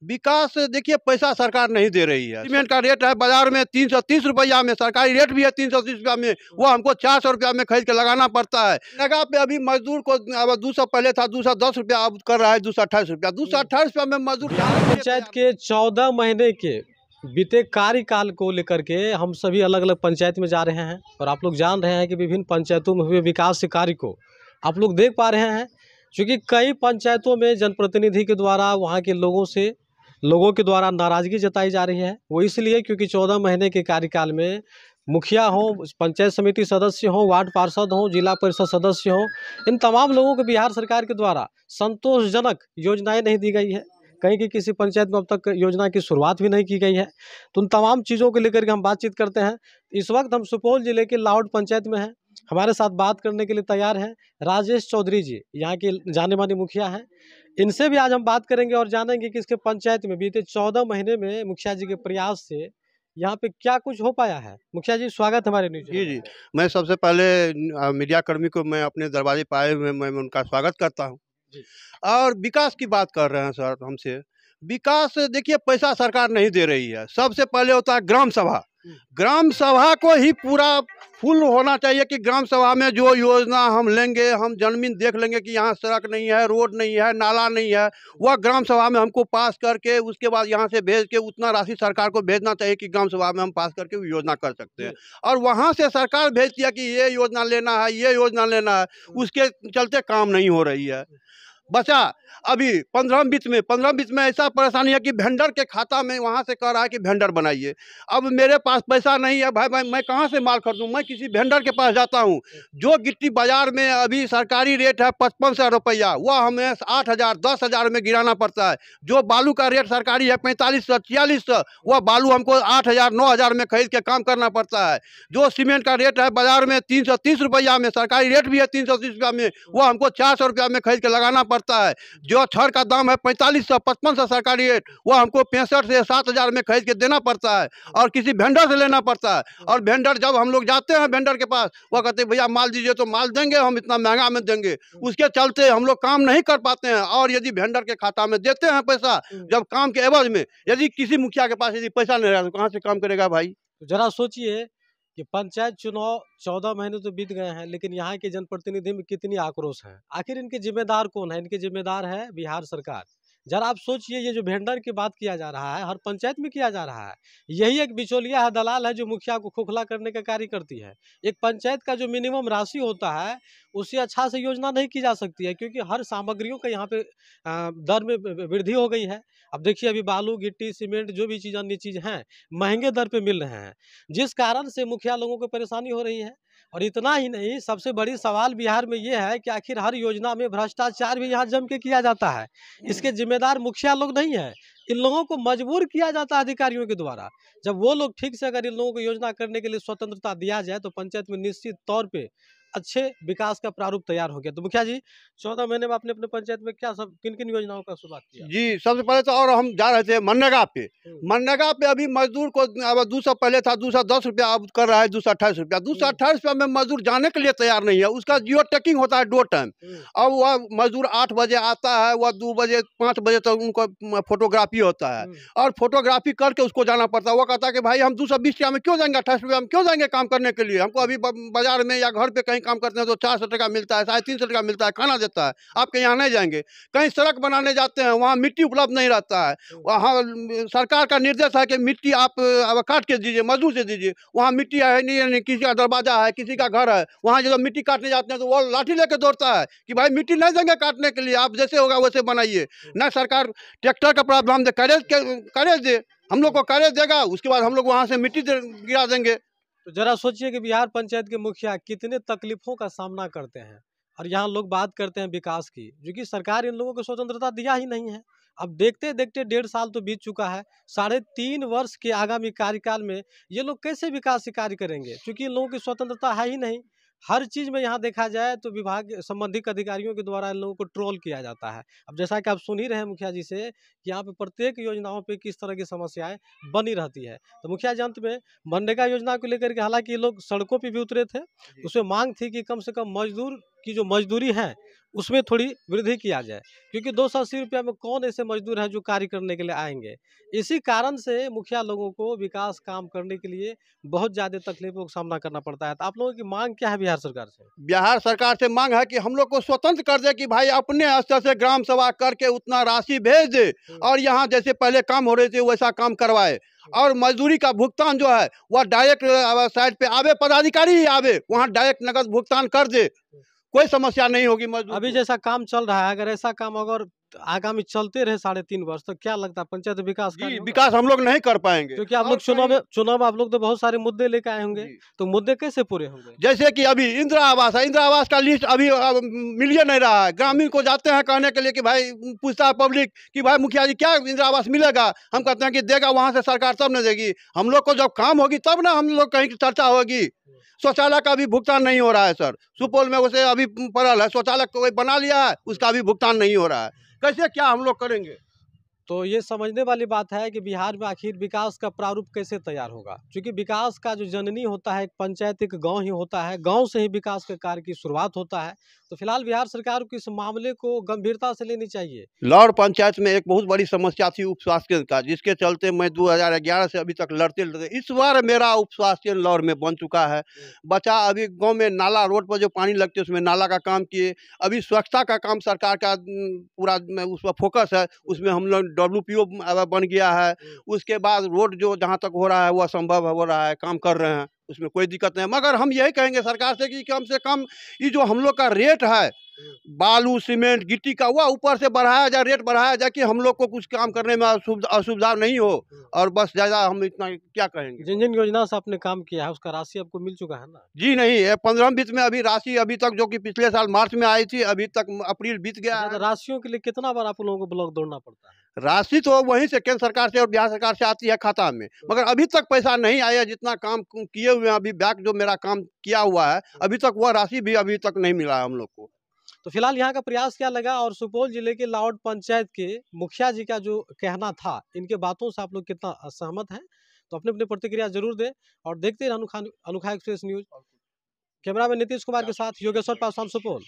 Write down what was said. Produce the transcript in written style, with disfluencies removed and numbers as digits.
विकास देखिए, पैसा सरकार नहीं दे रही है। सीमेंट का रेट है बाजार में 330 रुपया में, सरकारी रेट भी है 330 रुपया में, वो हमको 400 रुपया में खरीद के लगाना पड़ता है। नगा पे अभी मजदूर को अब 200 पहले था, 210 रुपया अब कर रहा है 228 रुपया। 228 रुपया में मजदूर। पंचायत के 14 महीने के बीते कार्यकाल को लेकर के हम सभी अलग अलग पंचायत में जा रहे हैं और आप लोग जान रहे हैं कि विभिन्न पंचायतों में हुए विकास कार्य को आप लोग देख पा रहे हैं। क्योंकि कई पंचायतों में जनप्रतिनिधि के द्वारा वहाँ के लोगों के द्वारा नाराज़गी जताई जा रही है। वो इसलिए क्योंकि 14 महीने के कार्यकाल में मुखिया हो, पंचायत समिति सदस्य हो, वार्ड पार्षद हो, जिला परिषद सदस्य हो, इन तमाम लोगों को बिहार सरकार के द्वारा संतोषजनक योजनाएं नहीं दी गई है। कहीं की किसी पंचायत में अब तक योजना की शुरुआत भी नहीं की गई है। तो उन तमाम चीज़ों को लेकर के हम बातचीत करते हैं। इस वक्त हम सुपौल जिले के लाउड पंचायत में हैं। हमारे साथ बात करने के लिए तैयार हैं राजेश चौधरी जी, यहाँ के जाने माने मुखिया हैं। इनसे भी आज हम बात करेंगे और जानेंगे कि इसके पंचायत में बीते 14 महीने में मुखिया जी के प्रयास से यहाँ पे क्या कुछ हो पाया है। मुखिया जी, स्वागत हमारे न्यूज़। जी, मैं सबसे पहले मीडिया कर्मी को मैं अपने दरवाजे पे आए हुए मैं उनका स्वागत करता हूँ। और विकास की बात कर रहे हैं सर हमसे। विकास देखिए, पैसा सरकार नहीं दे रही है। सबसे पहले होता है ग्राम सभा। ग्राम सभा को ही पूरा फुल होना चाहिए कि ग्राम सभा में जो योजना हम लेंगे, हम जमीन देख लेंगे कि यहाँ सड़क नहीं है, रोड नहीं है, नाला नहीं है, वह ग्राम सभा में हमको पास करके उसके बाद यहाँ से भेज के उतना राशि सरकार को भेजना चाहिए कि ग्राम सभा में हम पास करके वो योजना कर सकते हैं। और वहाँ से सरकार भेजती है कि ये योजना लेना है, ये योजना लेना है, उसके चलते काम नहीं हो रही है। बचा अभी 15 बीच में ऐसा परेशानी है कि वेंडर के खाता में वहाँ से कह रहा है कि वेंडर बनाइए। अब मेरे पास पैसा नहीं है भाई मैं कहाँ से माल खरीदूँ? मैं किसी वेंडर के पास जाता हूँ। जो गिट्टी बाजार में अभी सरकारी रेट है 5500 रुपया, वह हमें 8000 10,000 में गिराना पड़ता है। जो बालू का रेट सरकारी है 4500 4600, वह बालू हमको 8000 9000 में खरीद के काम करना पड़ता है। जो सीमेंट का रेट है बाजार में 330 रुपया में, सरकारी रेट भी है 330 रुपया में, वह हमको 400 रुपया में खरीद के लगाना पड़ता है। जो छड़ का दाम है 4500 5500 सरकारी रेट, वो हमको 65 से 7000 में खरीद के देना पड़ता है और किसी वेंडर से लेना पड़ता है। और वेंडर जब हम लोग जाते हैं वेंडर के पास, वो कहते हैं भैया माल दीजिए, तो माल देंगे, हम इतना महंगा में देंगे। उसके चलते हम लोग काम नहीं कर पाते हैं। और यदि वेंडर के खाता में देते हैं पैसा, जब काम के एवज में यदि किसी मुखिया के पास यदि पैसा नहीं रहा तो कहाँ से काम करेगा भाई? जरा सोचिए कि पंचायत चुनाव 14 महीने तो बीत गए हैं, लेकिन यहाँ के जनप्रतिनिधि में कितनी आक्रोश है। आखिर इनके जिम्मेदार कौन है? इनके जिम्मेदार है बिहार सरकार। जरा आप सोचिए, ये जो वेंडर की बात किया जा रहा है हर पंचायत में किया जा रहा है, यही एक बिचौलिया है, दलाल है, जो मुखिया को खोखला करने का कार्य करती है। एक पंचायत का जो मिनिमम राशि होता है उससे अच्छा से योजना नहीं की जा सकती है, क्योंकि हर सामग्रियों का यहाँ पे दर में वृद्धि हो गई है। अब देखिए, अभी बालू गिट्टी सीमेंट जो भी चीज़ अन्य चीज़ हैं महंगे दर पे मिल रहे हैं, जिस कारण से मुखिया लोगों को परेशानी हो रही है। और इतना ही नहीं, सबसे बड़ी सवाल बिहार में ये है कि आखिर हर योजना में भ्रष्टाचार भी यहाँ जम के किया जाता है। इसके जिम्मेदार मुखिया लोग नहीं है, इन लोगों को मजबूर किया जाता है अधिकारियों के द्वारा। जब वो लोग ठीक से अगर इन लोगों को योजना करने के लिए स्वतंत्रता दिया जाए तो पंचायत में निश्चित तौर पे अच्छे विकास का प्रारूप तैयार हो गया। तो मुखिया जी, 14 महीने में आपने अपने पंचायत में क्या सब किन किन योजनाओं का शुरुआत किया? जी, सबसे पहले तो और हम जा रहे थे मनरेगा पे। मनरेगा पे अभी मजदूर को अब 200 पहले था, 210 रुपया अब कर रहा है 228 रुपया। 228 रुपया में मजदूर जाने के लिए तैयार नहीं है। उसका जियो टैगिंग होता है 2 टाइम। अब वह मजदूर 8 बजे आता है, वह 2 बजे 5 बजे तक उनको फोटोग्राफी होता है और फोटोग्राफी करके उसको जाना पड़ता है। वो कहता है कि भाई हम 220 रुपया में क्यों जाएंगे, 28 रुपया में क्यों जाएंगे काम करने के लिए? हमको अभी बाजार में या घर पे कहीं काम करते हैं तो 400 टका मिलता है, 350 टका मिलता है, खाना देता है। आपके यहाँ नहीं जाएंगे। कहीं सड़क बनाने जाते हैं, वहाँ मिट्टी उपलब्ध नहीं रहता है। वहाँ सरकार का निर्देश है कि मिट्टी आप काट के दीजिए, मजदूर से दीजिए। वहाँ मिट्टी है नहीं, किसी का दरवाजा है, किसी का घर है, वहाँ जब मिट्टी काटने जाते हैं तो वो लाठी लेके दौड़ता है कि भाई मिट्टी नहीं देंगे काटने के लिए, आप जैसे होगा वैसे बनाइए। न सरकार ट्रैक्टर का प्रावधान दे, करेज दे, हम लोग को करेज देगा, उसके बाद हम लोग वहाँ से मिट्टी गिरा देंगे। तो जरा सोचिए कि बिहार पंचायत के मुखिया कितने तकलीफों का सामना करते हैं। और यहाँ लोग बात करते हैं विकास की, क्योंकि सरकार इन लोगों को स्वतंत्रता दिया ही नहीं है। अब देखते देखते 1.5 साल तो बीत चुका है। 3.5 वर्ष के आगामी कार्यकाल में ये लोग कैसे विकास के कार्य करेंगे, क्योंकि इन लोगों की स्वतंत्रता है ही नहीं। हर चीज़ में यहाँ देखा जाए तो विभाग संबंधित अधिकारियों के द्वारा इन लोगों को ट्रोल किया जाता है। अब जैसा कि आप सुन ही रहे हैं मुखिया जी से कि यहाँ पे प्रत्येक योजनाओं पे किस तरह की समस्याएं बनी रहती है। तो मुखिया जी, अंत में मनरेगा योजना को लेकर के हालांकि ये लोग सड़कों पे भी उतरे थे, उसमें मांग थी कि कम से कम मजदूर की जो मजदूरी है उसमें थोड़ी वृद्धि किया जाए, क्योंकि 280 रुपया में कौन ऐसे मजदूर हैं जो कार्य करने के लिए आएंगे। इसी कारण से मुखिया लोगों को विकास काम करने के लिए बहुत ज़्यादा तकलीफों का सामना करना पड़ता है। तो आप लोगों की मांग क्या है बिहार सरकार से? बिहार सरकार से मांग है कि हम लोग को स्वतंत्र कर दे, कि भाई अपने स्तर से ग्राम सभा करके उतना राशि भेज दे और यहाँ जैसे पहले काम हो रहे थे वैसा काम करवाए, और मजदूरी का भुगतान जो है वह डायरेक्ट साइड पे आवे, पदाधिकारी ही आवे वहाँ डायरेक्ट नगद भुगतान कर दे, कोई समस्या नहीं होगी मजदूर अभी को। जैसा काम चल रहा है, अगर ऐसा काम अगर आगामी चलते रहे 3.5 वर्ष, तो क्या लगता है पंचायत विकास जी कार्य होगा? विकास हम लोग नहीं कर पाएंगे, क्योंकि आप और लोग चुनाव कहीं- में आप लोग तो बहुत सारे मुद्दे लेकर आए होंगे, जी। तो मुद्दे कैसे पूरे होंगे? जैसे कि अभी इंदिरा आवास है, इंदिरा आवास का लिस्ट अभी मिल ही नहीं रहा है। ग्रामीण को जाते हैं कहने के लिए कि भाई, पूछता है पब्लिक कि भाई मुखिया जी क्या इंदिरा आवास मिलेगा, हम कहते हैं कि देगा वहां से सरकार, तब न देगी। हम लोग को जब काम होगी तब ना हम लोग कहीं की चर्चा होगी। शौचालय का भी भुगतान नहीं हो रहा है सर, सुपौल में उसे अभी पड़ल है, शौचालय कोई बना लिया है, उसका भी भुगतान नहीं हो रहा है। कैसे क्या हम लोग करेंगे? तो ये समझने वाली बात है कि बिहार में आखिर विकास का प्रारूप कैसे तैयार होगा, क्योंकि विकास का जो जननी होता है एक पंचायत, एक गांव ही होता है, गांव से ही विकास के कार्य की शुरुआत होता है। तो फिलहाल बिहार सरकार को इस मामले को गंभीरता से लेनी चाहिए। लौर पंचायत में एक बहुत बड़ी समस्या थी उप स्वास्थ्य केंद्र का, जिसके चलते मैं 2011 से अभी तक लड़ते इस बार मेरा उप स्वास्थ्य केंद्र लौर में बन चुका है। बचा अभी गांव में नाला, रोड पर जो पानी लगते है उसमें नाला का काम किए। अभी स्वच्छता का काम सरकार का पूरा उस पर फोकस है, उसमें हम लोग WPO बन गया है। उसके बाद रोड जो जहाँ तक हो रहा है वो असंभव हो रहा है, काम कर रहे हैं, उसमें कोई दिक्कत नहीं है। मगर हम यही कहेंगे सरकार से कि कम से कम ये जो हम लोग का रेट है बालू सीमेंट गिट्टी का, वह ऊपर से बढ़ाया जाए, रेट बढ़ाया जाए, कि हम लोग को कुछ काम करने में असुविधा नहीं हो। और बस ज़्यादा हम इतना क्या कहेंगे। जिन जिन योजना से आपने काम किया है उसका राशि आपको मिल चुका है ना? जी नहीं, ये 15 वित्त में अभी राशि अभी तक, जो कि पिछले साल मार्च में आई थी, अभी तक अप्रैल बीत गया अच्छा, तो है। राशियों के लिए कितना बार आप लोगों को ब्लॉक दौड़ना पड़ता है? राशि तो वहीं से केंद्र सरकार से और बिहार सरकार से आती है खाता में, मगर अभी तक पैसा नहीं आया। जितना काम किए हुए हैं अभी, बैक जो मेरा काम किया हुआ है, अभी तक वह राशि भी अभी तक नहीं मिला है हम लोग को। तो फिलहाल यहाँ का प्रयास क्या लगा, और सुपौल जिले के लाउड पंचायत के मुखिया जी का जो कहना था, इनके बातों से आप लोग कितना सहमत हैं? तो अपने अपने प्रतिक्रिया जरूर दें और देखते रहे अनोखा एक्सप्रेस न्यूज। कैमरा में नीतीश कुमार के साथ योगेश्वर पासवान, सुपौल।